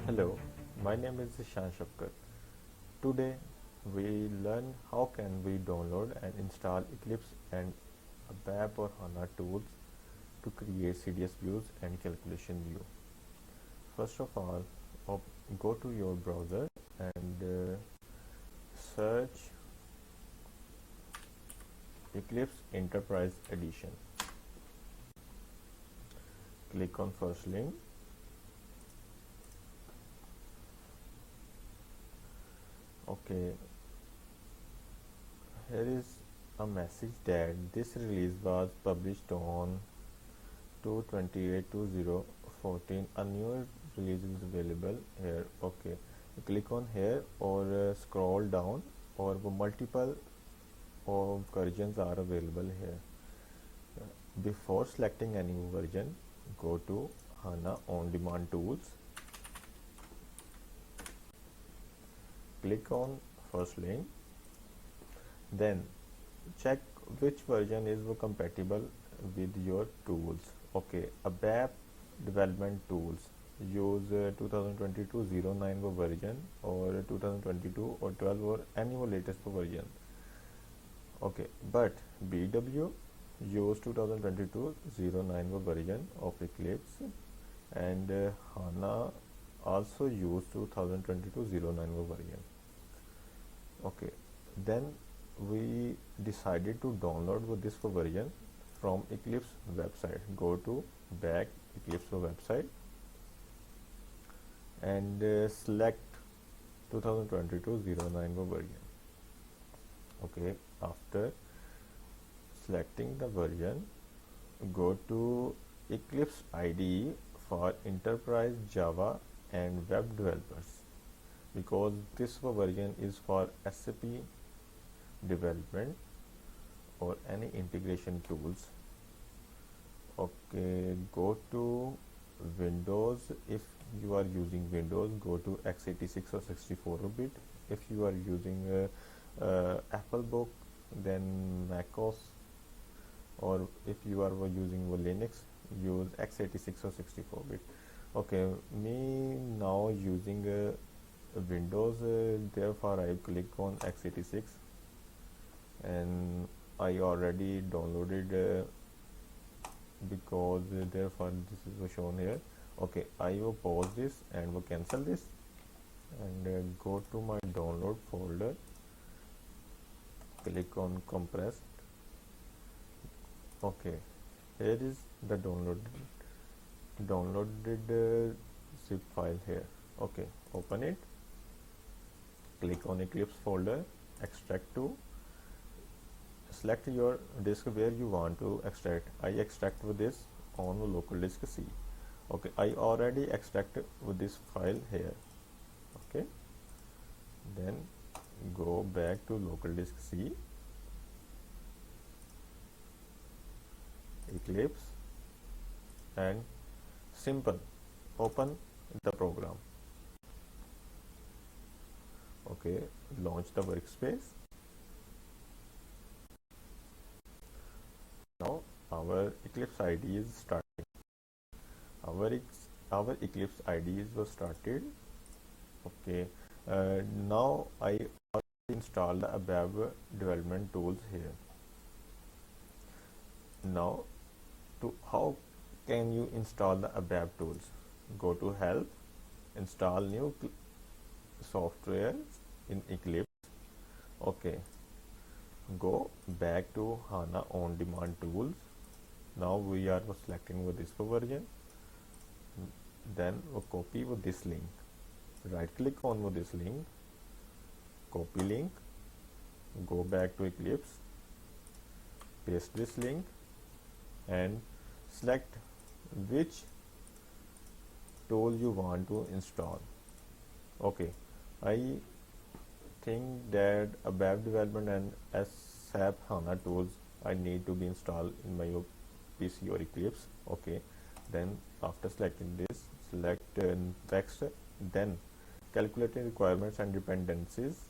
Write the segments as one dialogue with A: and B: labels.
A: Hello, my name is Zeshan. Today we learn how can we download and install Eclipse and ABAP or HANA tools to create CDS views and calculation view. First of all, go to your browser and search Eclipse Enterprise Edition. Click on first link. Okay, here is a message that this release was published on 2/28/2014. A new release is available here. Okay, click on here or scroll down, or multiple versions are available here. Before selecting any version, go to HANA On Demand Tools. Click on first link, then check which version is compatible with your tools. Okay, ABAP development tools use 2022-09 version or 2022 or 12 or any latest version. Okay, but BW use 2022-09 version of Eclipse, and HANA also use 2022-09 version. Okay, then we decided to download this version from Eclipse website. Go to back Eclipse website and select 2022-09 version. Okay, after selecting the version, go to Eclipse IDE for Enterprise Java and web developers, because this version is for SAP development or any integration tools. Okay, go to Windows. If you are using Windows, go to x86 or 64-bit. If you are using Apple book, then MacOS, or if you are using Linux, use x86 or 64-bit. Okay, me now using Windows, therefore I click on x86, and I already downloaded because therefore this is shown here. Okay, I will pause this and will cancel this and go to my download folder. Click on compressed. Okay, here is the downloaded zip file here. Okay, open it. Click on Eclipse folder, extract to. Select your disk where you want to extract. I extract with this on the local disk C. Okay, I already extract with this file here. Okay, then go back to local disk C, Eclipse, and simple open the program. Okay, launch the workspace. Now our Eclipse IDE is starting. Our Eclipse IDE was started. Okay, now I already installed the ABAP development tools here. Now, how can you install the ABAP tools? Go to help, install new software in Eclipse. Okay, go back to HANA On Demand Tools. Now we are selecting with this version. Then we'll copy with this link. Right click on with this link, copy link, go back to Eclipse, paste this link, and select which tool you want to install. Okay, I think that ABAP development and SAP HANA tools I need to be installed in my PC or Eclipse. Okay, then after selecting this, select next, then calculating requirements and dependencies.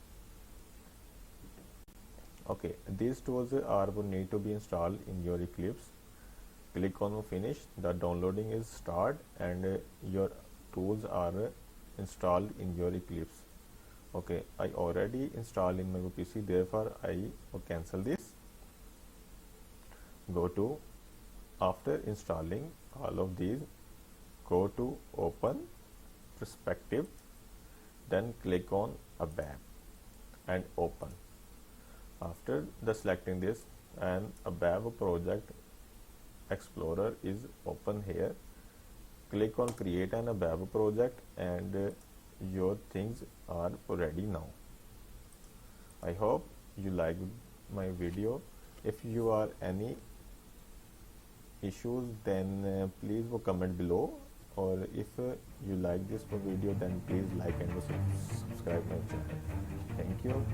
A: Okay, these tools are need to be installed in your Eclipse. Click on finish. The downloading is start and your tools are installed in your Eclipse. Okay, I already installed in my PC, therefore I will cancel this. Go to, after installing all of these, go to open perspective, then click on ABAP and open. After the selecting this, and ABAP project explorer is open here. Click on create an ABAP project and your things are ready now. I hope you liked my video. If you are any issues, then please comment below, or if you like this video, then please like and subscribe my channel. Thank you.